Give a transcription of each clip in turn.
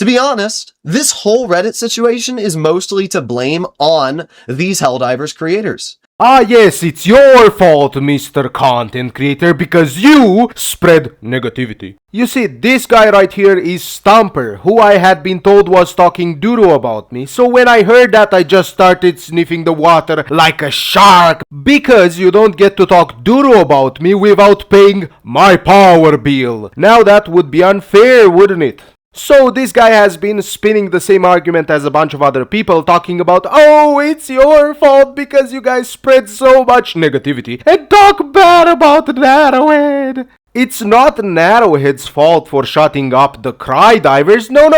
To be honest, this whole Reddit situation is mostly to blame on these Helldivers creators. Ah yes, it's your fault, Mr. Content Creator, because you spread negativity. You see, this guy right here is Stomper, who I had been told was talking doo-doo about me. So when I heard that, I just started sniffing the water like a shark, because you don't get to talk doo-doo about me without paying my power bill. Now that would be unfair, wouldn't it? So this guy has been spinning the same argument as a bunch of other people, talking about, oh, it's your fault because you guys spread so much negativity and talk bad about the arrowhead. It's not Arrowhead's fault for shutting up the Cry Divers. No.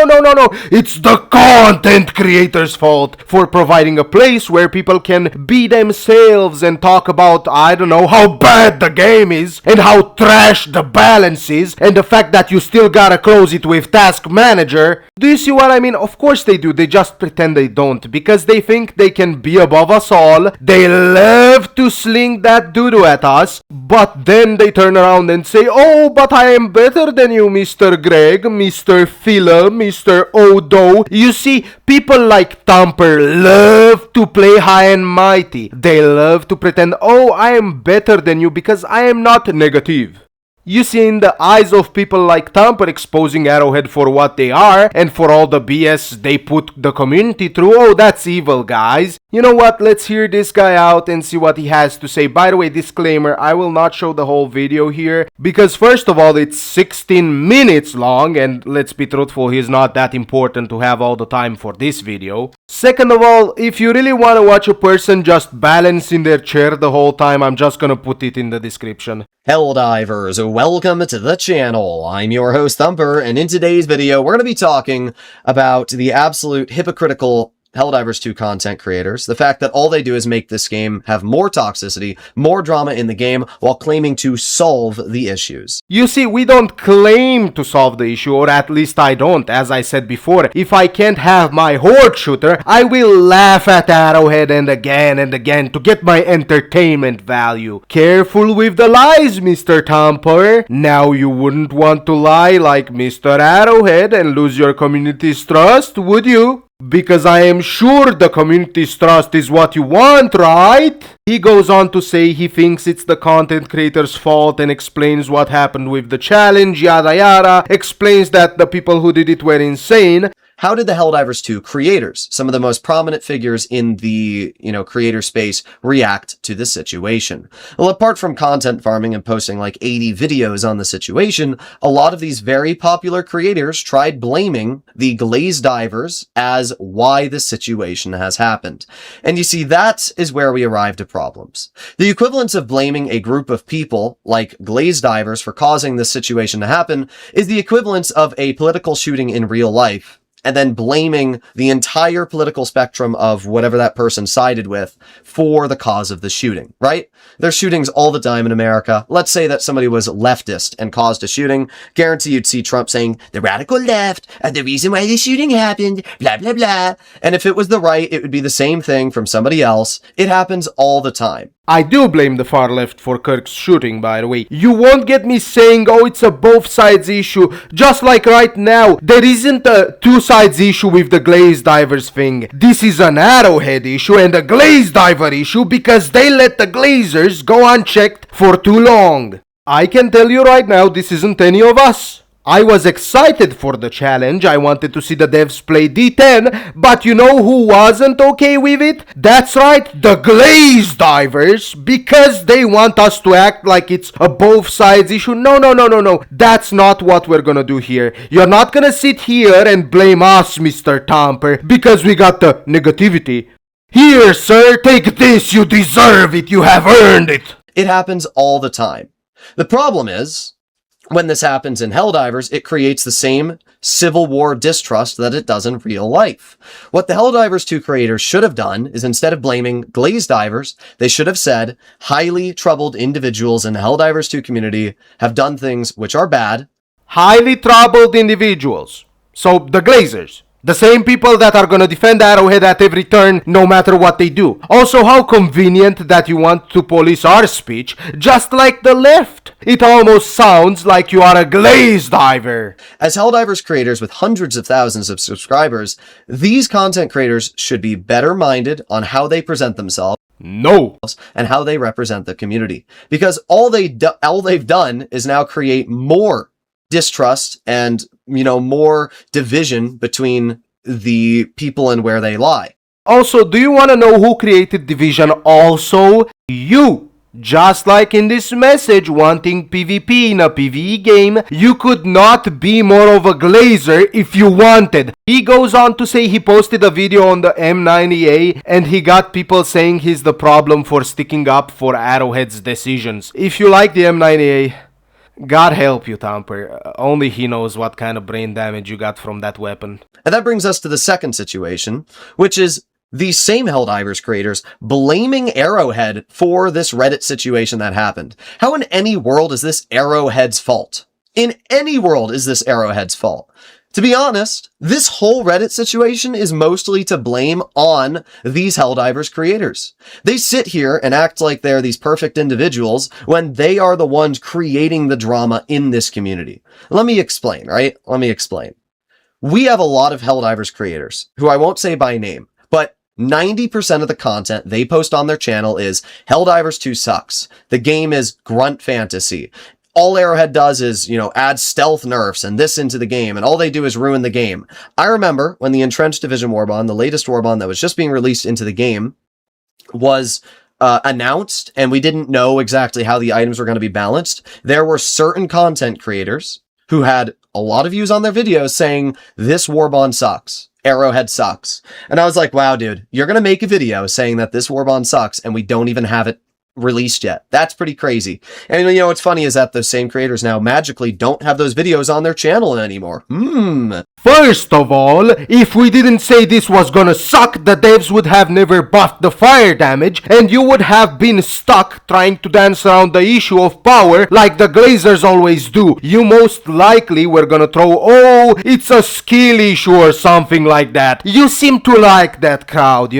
It's the content creator's fault for providing a place where people can be themselves and talk about, I don't know, how bad the game is and how trash the balance is and the fact that you still gotta close it with Task Manager. Do you see what I mean? Of course they do. They just pretend they don't because they think they can be above us all. They love to sling that doo-doo at us, but then they turn around and say, oh, but I am better than you, Mr. Greg, Mr. Phila, Mr. Odo. You see, people like Thumper love to play high and mighty. They love to pretend, oh, I am better than you because I am not negative. You see, in the eyes of people like Thumper exposing Arrowhead for what they are and for all the BS they put the community through, oh, that's evil, guys. You know what, let's hear this guy out and see what he has to say. By the way, disclaimer, I will not show the whole video here because first of all, it's 16 minutes long and let's be truthful, he's not that important to have all the time for this video. Second of all, if you really want to watch a person just balance in their chair the whole time, I'm just gonna put it in the description. Helldivers, welcome to the channel. I'm your host Thumper, and in today's video, we're going to be talking about the absolute hypocritical Helldivers 2 content creators, the fact that all they do is make this game have more toxicity, more drama in the game, while claiming to solve the issues. You see, we don't claim to solve the issue, or at least I don't. As I said before, if I can't have my horde shooter, I will laugh at Arrowhead and again to get my entertainment value. Careful with the lies, Mr. Thumper. Now you wouldn't want to lie like Mr. Arrowhead and lose your community's trust, would you? Because I am sure the community's trust is what you want, right? He goes on to say he thinks it's the content creator's fault and explains what happened with the challenge, yada yada, explains that the people who did it were insane. How did the Helldivers 2 creators, some of the most prominent figures in the, creator space, react to this situation? Well, apart from content farming and posting like 80 videos on the situation, a lot of these very popular creators tried blaming the Glaz3rs as why this situation has happened. And you see, that is where we arrived at problems. The equivalence of blaming a group of people like Glaz3rs for causing this situation to happen is the equivalence of a political shooting in real life, and then blaming the entire political spectrum of whatever that person sided with for the cause of the shooting, right? There's shootings all the time in America. Let's say that somebody was leftist and caused a shooting. Guarantee you'd see Trump saying, the radical left are the reason why the shooting happened, blah, blah, blah. And if it was the right, it would be the same thing from somebody else. It happens all the time. I do blame the far left for Kirk's shooting, by the way. You won't get me saying, oh, it's a both sides issue. Just like right now, there isn't a two sides issue with the Glaz3rs thing. This is an Arrowhead issue and a Glaz3r issue because they let the Glaz3rs go unchecked for too long. I can tell you right now, this isn't any of us. I was excited for the challenge, I wanted to see the devs play D10, but you know who wasn't okay with it? That's right, the Glaz3rs, because they want us to act like it's a both sides issue. No, that's not what we're gonna do here. You're not gonna sit here and blame us, Mr. Thumper, because we got the negativity. Here, sir, take this, you deserve it, you have earned it. It happens all the time. The problem is, when this happens in Helldivers, it creates the same Civil War distrust that it does in real life. What the Helldivers 2 creators should have done is, instead of blaming Glaz3rs, they should have said, highly troubled individuals in the Helldivers 2 community have done things which are bad. Highly troubled individuals. So, the Glaz3rs. The same people that are gonna defend Arrowhead at every turn, no matter what they do. Also, how convenient that you want to police our speech, just like the left. It almost sounds like you are a Glaz3rs. As Helldivers creators with hundreds of thousands of subscribers, these content creators should be better minded on how they present themselves. No. And how they represent the community. Because all they've done is now create more distrust and, more division between the people and where they lie. Also, do you want to know who created division also? You. Just like in this message wanting PvP in a PvE game, you could not be more of a Glaz3rs if you wanted. He goes on to say he posted a video on the M90A and he got people saying he's the problem for sticking up for Arrowhead's decisions. If you like the M90A, God help you, Tamper. Only he knows what kind of brain damage you got from that weapon. And that brings us to the second situation, which is these same Helldivers creators blaming Arrowhead for this Reddit situation that happened. How in any world is this Arrowhead's fault? In any world is this Arrowhead's fault? To be honest, this whole Reddit situation is mostly to blame on these Helldivers creators. They sit here and act like they're these perfect individuals when they are the ones creating the drama in this community. Let me explain, right? Let me explain. We have a lot of Helldivers creators, who I won't say by name, but 90% of the content they post on their channel is Helldivers 2 sucks. The game is grunt fantasy. All Arrowhead does is, add stealth nerfs and this into the game, and all they do is ruin the game. I remember when the Entrenched Division Warbond, the latest Warbond that was just being released into the game, was announced, and we didn't know exactly how the items were going to be balanced. There were certain content creators who had a lot of views on their videos saying, this Warbond sucks. Arrowhead sucks. And I was like, wow, dude, you're going to make a video saying that this Warbond sucks, and we don't even have it released yet. That's pretty crazy. And what's funny is that those same creators now magically don't have those videos on their channel anymore. First of all, if we didn't say this was gonna suck, the devs would have never buffed the fire damage, and you would have been stuck trying to dance around the issue of power like the Glaz3rs always do. You most likely were gonna throw, oh, it's a skill issue or something like that. You seem to like that crowd,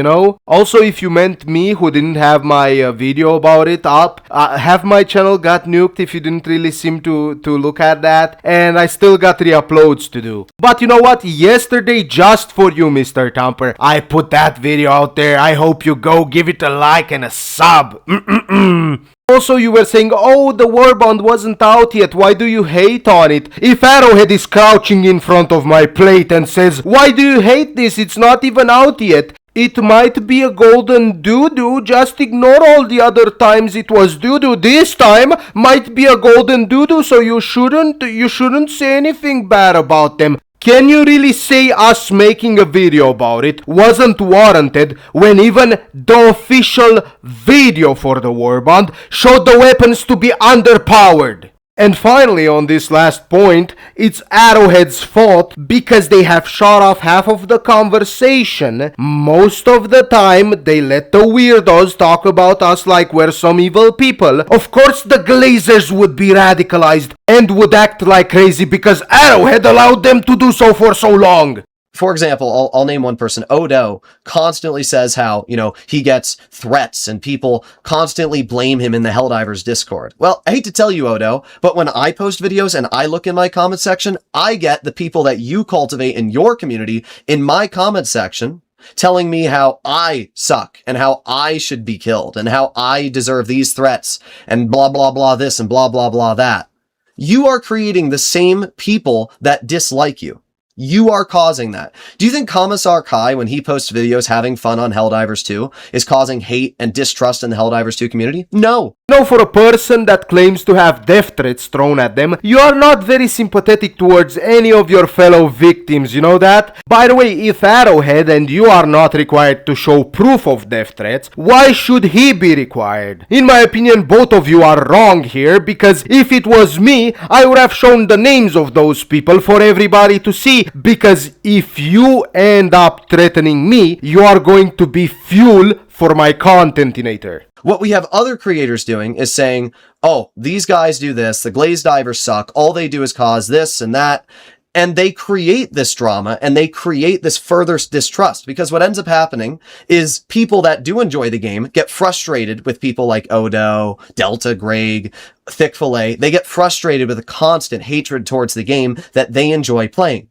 Also, if you meant me who didn't have my video about it up, half my channel got nuked if you didn't really seem to look at that, and I still got re-uploads to do. But you know what? Yesterday, just for you, Mr. Tamper, I put that video out there. I hope you go give it a like and a sub. Also, you were saying, oh, the Warbond wasn't out yet, why do you hate on it? If Arrowhead is crouching in front of my plate and says, why do you hate this? It's not even out yet. It might be a golden doo-doo, just ignore all the other times it was doo-doo. This time might be a golden doo-doo, so you shouldn't say anything bad about them. Can you really say us making a video about it wasn't warranted when even the official video for the Warbond showed the weapons to be underpowered? And finally, on this last point, it's Arrowhead's fault because they have shut off half of the conversation. Most of the time, they let the weirdos talk about us like we're some evil people. Of course, the Glaz3rs would be radicalized and would act like crazy because Arrowhead allowed them to do so for so long. For example, I'll name one person. Odo constantly says how, he gets threats and people constantly blame him in the Helldivers Discord. Well, I hate to tell you, Odo, but when I post videos and I look in my comment section, I get the people that you cultivate in your community in my comment section telling me how I suck and how I should be killed and how I deserve these threats and blah, blah, blah this and blah, blah, blah that. You are creating the same people that dislike you. You are causing that. Do you think Commissar Kai, when he posts videos having fun on Helldivers 2, is causing hate and distrust in the Helldivers 2 community? No. No, for a person that claims to have death threats thrown at them, you are not very sympathetic towards any of your fellow victims, you know that? By the way, if Arrowhead and you are not required to show proof of death threats, why should he be required? In my opinion, both of you are wrong here, because if it was me, I would have shown the names of those people for everybody to see. Because if you end up threatening me, you are going to be fuel for my contentinator. What we have other creators doing is saying, oh, these guys do this, the Glaz3rs suck, all they do is cause this and that. And they create this drama and they create this further distrust, because what ends up happening is people that do enjoy the game get frustrated with people like Odo, Delta Greg, Thick Fillet. They get frustrated with a constant hatred towards the game that they enjoy playing.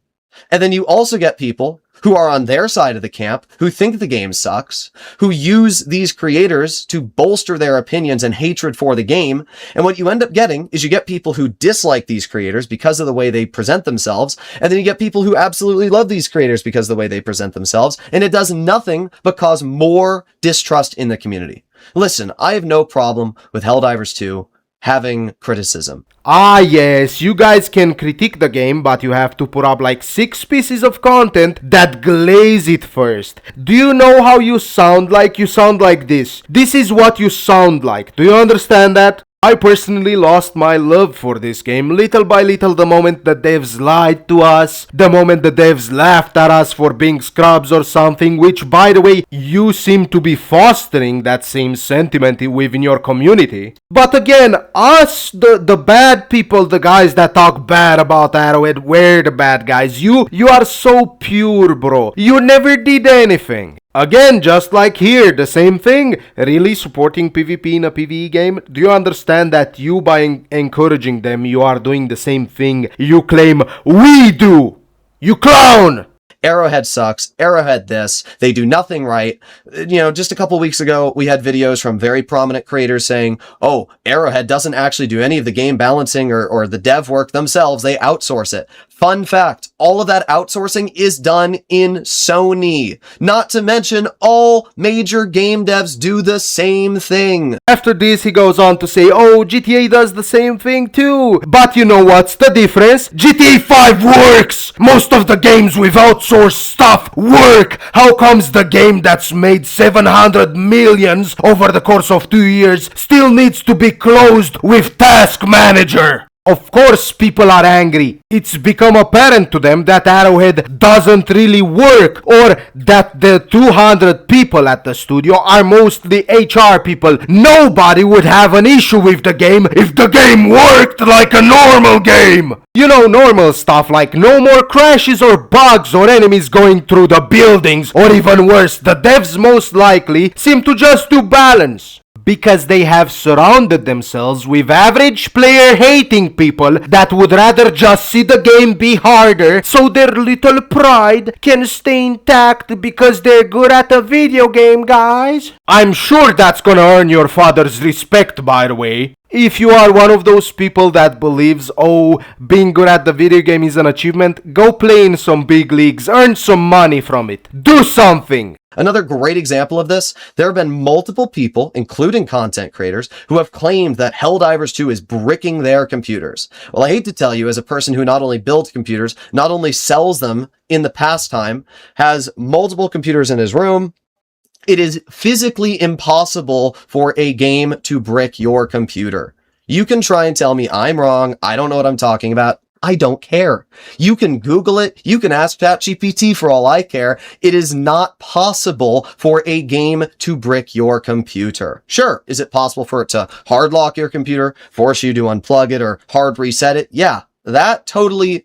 And then you also get people who are on their side of the camp, who think the game sucks, who use these creators to bolster their opinions and hatred for the game. And what you end up getting is you get people who dislike these creators because of the way they present themselves, and then you get people who absolutely love these creators because of the way they present themselves, and it does nothing but cause more distrust in the community. Listen, I have no problem with Helldivers 2 having criticism. Ah yes, you guys can critique the game, but you have to put up like 6 pieces of content that glaze it first. Do you know how you sound like? You sound like this. This is what you sound like. Do you understand that? I personally lost my love for this game little by little the moment the devs lied to us, the moment the devs laughed at us for being scrubs or something, which by the way, you seem to be fostering that same sentiment within your community. But again, us, the bad people, the guys that talk bad about Arrowhead, we're the bad guys. You are so pure, bro. You never did anything. Again, just like here, the same thing. Really supporting PvP in a PvE game? Do you understand that you, by encouraging them, you are doing the same thing you claim we do? You clown! Arrowhead sucks, Arrowhead this, they do nothing right. You know, just a couple weeks ago, we had videos from very prominent creators saying, oh, Arrowhead doesn't actually do any of the game balancing or the dev work themselves, they outsource it. Fun fact, all of that outsourcing is done in Sony. Not to mention, all major game devs do the same thing. After this, he goes on to say, oh, GTA does the same thing too. But you know what's the difference? GTA 5 works! Most of the games with outsourced stuff work! How comes the game that's made 700 millions over the course of 2 years still needs to be closed with Task Manager? Of course people are angry. It's become apparent to them that Arrowhead doesn't really work, or that the 200 people at the studio are mostly HR people. Nobody would have an issue with the game if the game worked like a normal game. You know, normal stuff like no more crashes or bugs or enemies going through the buildings, or even worse, the devs most likely seem to just do balance. Because they have surrounded themselves with average player hating people that would rather just see the game be harder so their little pride can stay intact because they're good at the video game, guys. I'm sure that's gonna earn your father's respect, by the way. If you are one of those people that believes, oh, being good at the video game is an achievement, go play in some big leagues, earn some money from it, do something! Another great example of this, there have been multiple people, including content creators, who have claimed that Helldivers 2 is bricking their computers. Well, I hate to tell you, as a person who not only builds computers, not only sells them in the pastime, has multiple computers in his room, it is physically impossible for a game to brick your computer. You can try and tell me I'm wrong, I don't know what I'm talking about. I don't care. You can Google it. You can ask ChatGPT for all I care. It is not possible for a game to brick your computer. Sure, is it possible for it to hard lock your computer, force you to unplug it or hard reset it? Yeah. That totally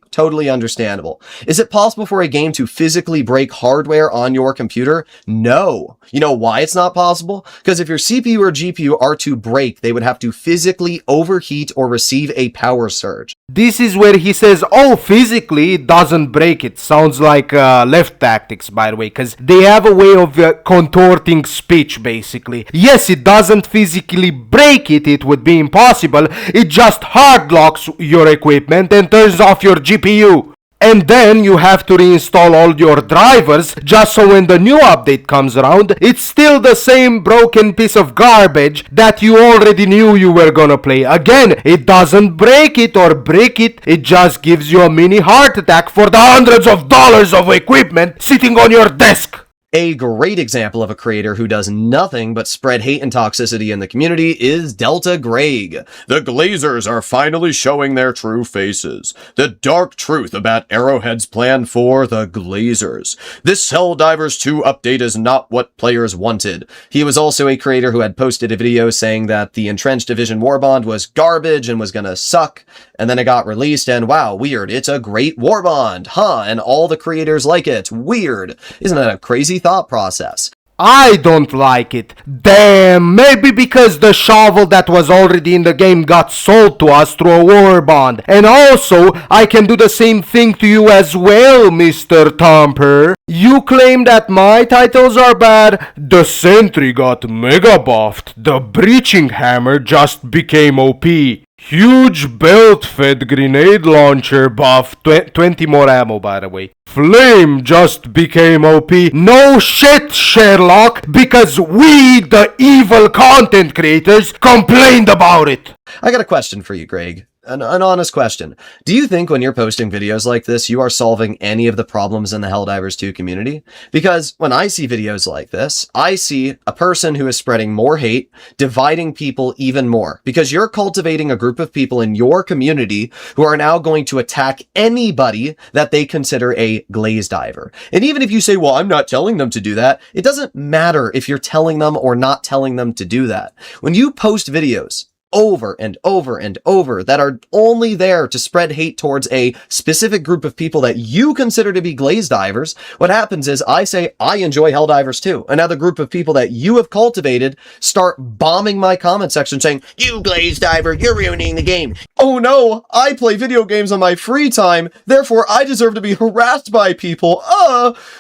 understandable. Is it possible for a game to physically break hardware on your computer? No. You know why it's not possible? Because if your CPU or GPU are to break, they would have to physically overheat or receive a power surge. This is where he says, oh, physically it doesn't break it. Sounds like left tactics, by the way, because they have a way of contorting speech, basically. Yes, it doesn't physically break it, it would be impossible. It just hard locks your equipment and turns off your GPU. And then you have to reinstall all your drivers just so when the new update comes around, it's still the same broken piece of garbage that you already knew you were gonna play. Again, it doesn't break it or brick it, it just gives you a mini heart attack for the hundreds of dollars of equipment sitting on your desk. A great example of a creator who does nothing but spread hate and toxicity in the community is Delta Greg. The Glaz3rs are finally showing their true faces. The dark truth about Arrowhead's plan for the Glaz3rs. This Helldivers 2 update is not what players wanted. He was also a creator who had posted a video saying that the Entrenched Division Warbond was garbage and was gonna suck, and then it got released and wow, weird, it's a great warbond, huh, and all the creators like it, weird. Isn't that a crazy thought process? I don't like it. Damn, maybe because the shovel that was already in the game got sold to us through a war bond. And also, I can do the same thing to you as well, Mr. Thumper. You claim that my titles are bad. The sentry got mega buffed. The breaching hammer just became OP. Huge belt-fed grenade launcher buff. 20 more ammo, by the way. Flame just became OP. No shit, Sherlock, because we, the evil content creators, complained about it. I got a question for you, Greg. An honest question. Do you think when you're posting videos like this, you are solving any of the problems in the Helldivers 2 community? Because when I see videos like this, I see a person who is spreading more hate, dividing people even more. Because you're cultivating a group of people in your community who are now going to attack anybody that they consider a Glaz3rs. And even if you say, well, I'm not telling them to do that, it doesn't matter if you're telling them or not telling them to do that. When you post videos over and over and over that are only there to spread hate towards a specific group of people that you consider to be Glaz3rs, what happens is I say, I enjoy Helldivers too. Another group of people that you have cultivated start bombing my comment section saying, you Glaz3rs, you're ruining the game. Oh no, I play video games on my free time, therefore I deserve to be harassed by people.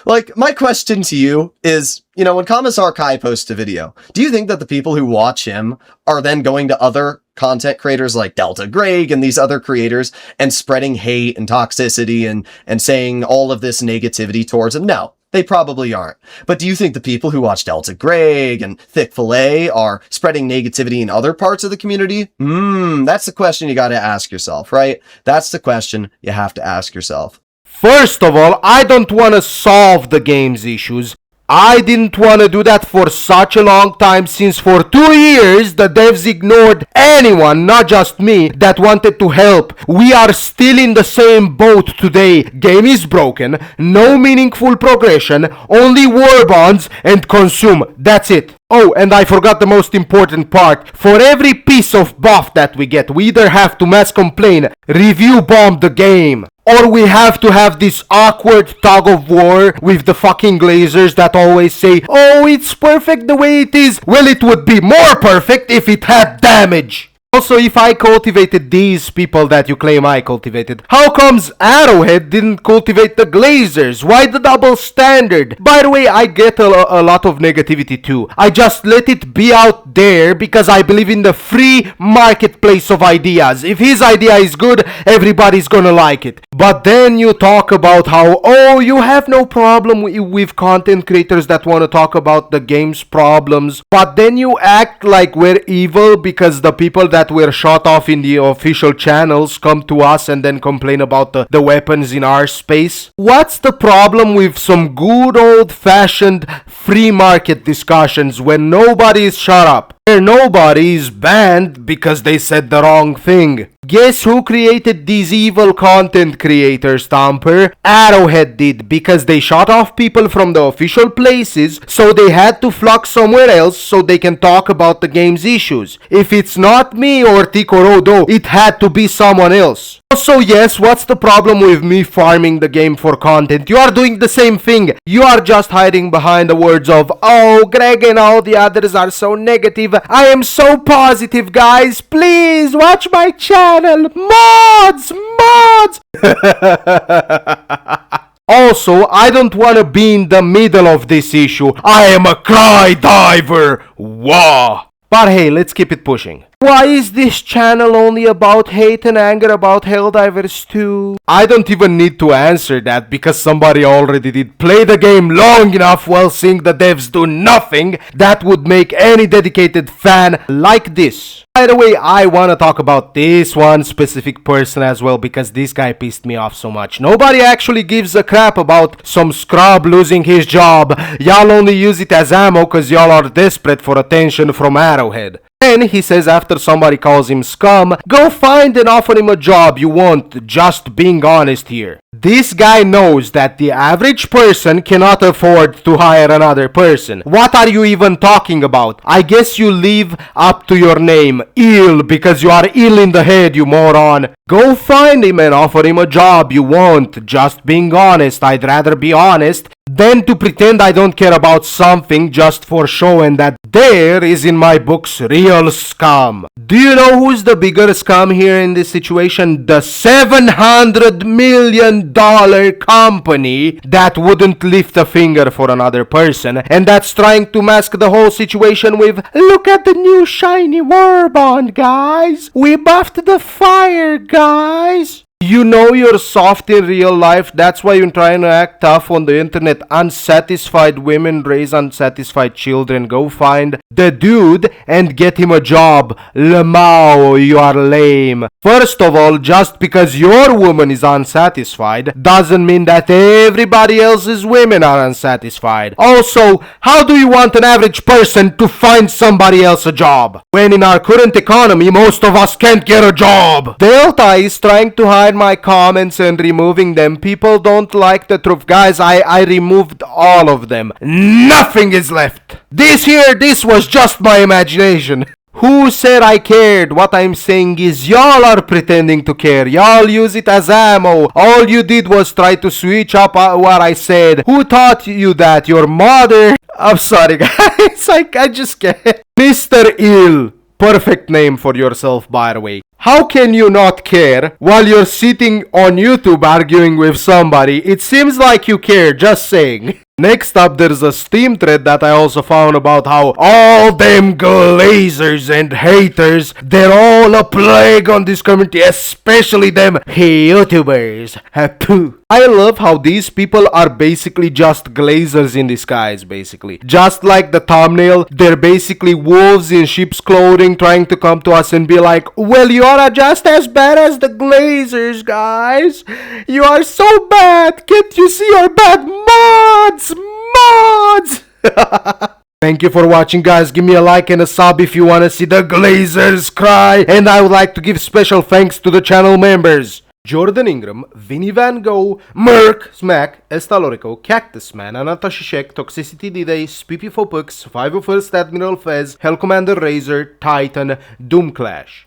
Like, my question to you is, you know, when Commissar Kai posts a video, do you think that the people who watch him are then going to other content creators like Delta Greg and these other creators and spreading hate and toxicity and saying all of this negativity towards him? No, they probably aren't. But do you think the people who watch Delta Greg and Thick Fillet are spreading negativity in other parts of the community? That's the question you gotta ask yourself, right? That's the question you have to ask yourself. First of all, I don't want to solve the game's issues. I didn't want to do that for such a long time, since for 2 years the devs ignored anyone, not just me, that wanted to help. We are still in the same boat today. Game is broken, no meaningful progression, only war bonds and consume. That's it. Oh, and I forgot the most important part. For every piece of buff that we get, we either have to mass complain, review bomb the game, or we have to have this awkward tug of war with the fucking Glaz3rs that always say, oh, it's perfect the way it is. Well, it would be more perfect if it had damage. Also, if I cultivated these people that you claim I cultivated, how comes Arrowhead didn't cultivate the Glaz3rs? Why the double standard? By the way, I get a lot of negativity too. I just let it be out there because I believe in the free marketplace of ideas. If his idea is good, everybody's gonna like it. But then you talk about how, oh, you have no problem with content creators that want to talk about the game's problems. But then you act like we're evil because the people that were shot off in the official channels come to us and then complain about the weapons in our space. What's the problem with some good old-fashioned free market discussions when nobody is shut up? Where nobody is banned because they said the wrong thing. Guess who created these evil content creators, Thumper? Arrowhead did, because they shot off people from the official places, so they had to flock somewhere else so they can talk about the game's issues. If it's not me or Tikorodo, it had to be someone else. Also, yes, what's the problem with me farming the game for content? You are doing the same thing. You are just hiding behind the words of, oh, Greg and all the others are so negative. I am so positive, guys. Please watch my channel. Mods! Mods! Also, I don't want to be in the middle of this issue. I am a cry diver. Wah! But hey, let's keep it pushing. Why is this channel only about hate and anger about Helldivers 2? I don't even need to answer that because somebody already did. Play the game long enough while seeing the devs do nothing that would make any dedicated fan like this. By the way, I wanna talk about this one specific person as well because this guy pissed me off so much. Nobody actually gives a crap about some scrub losing his job. Y'all only use it as ammo cause y'all are desperate for attention from Arrowhead. Then he says after somebody calls him scum, go find and offer him a job you want, just being honest here. This guy knows that the average person cannot afford to hire another person. What are you even talking about? I guess you live up to your name, ill, because you are ill in the head, you moron. Go find him and offer him a job you want, just being honest. I'd rather be honest than to pretend I don't care about something just for show, and that there is in my books real scum. Do you know who's the bigger scum here in this situation? The $700 million company that wouldn't lift a finger for another person, and that's trying to mask the whole situation with, look at the new shiny war bond, guys. We buffed the fire, guys. You know you're soft in real life, that's why you're trying to act tough on the internet. Unsatisfied women raise unsatisfied children. Go find the dude and get him a job. Lamau, you are lame. First of all, just because your woman is unsatisfied doesn't mean that everybody else's women are unsatisfied. Also, how do you want an average person to find somebody else a job when in our current economy most of us can't get a job? Delta is trying to hide my comments and removing them. People don't like the truth. Guys, I removed all of them. Nothing is left. This was just my imagination. Who said I cared? What I'm saying is y'all are pretending to care. Y'all use it as ammo. All you did was try to switch up what I said. Who taught you that? Your mother? I'm sorry guys. I just can't. Mr. Ill. Perfect name for yourself, by the way. How can you not care while you're sitting on YouTube arguing with somebody? It seems like you care, just saying. Next up, there's a Steam thread that I also found about how all them glazers and haters, they're all a plague on this community, especially them YouTubers. Pooh. I love how these people are basically just glazers in disguise, basically. Just like the thumbnail, they're basically wolves in sheep's clothing trying to come to us and be like, well, you are just as bad as the glazers, guys. You are so bad. Can't you see your bad mods? Thank you for watching, guys. Give me a like and a sub if you want to see the Glaz3rs cry. And I would like to give special thanks to the channel members: Jordan Ingram, Vinny Van Gogh, Merc, Smack, Estalorico, Cactus Man, Anata Shishek, Toxicity D-Day, Spippy Fopux, 501st Admiral Fez, Hell Commander Razor, Titan, Doom Clash.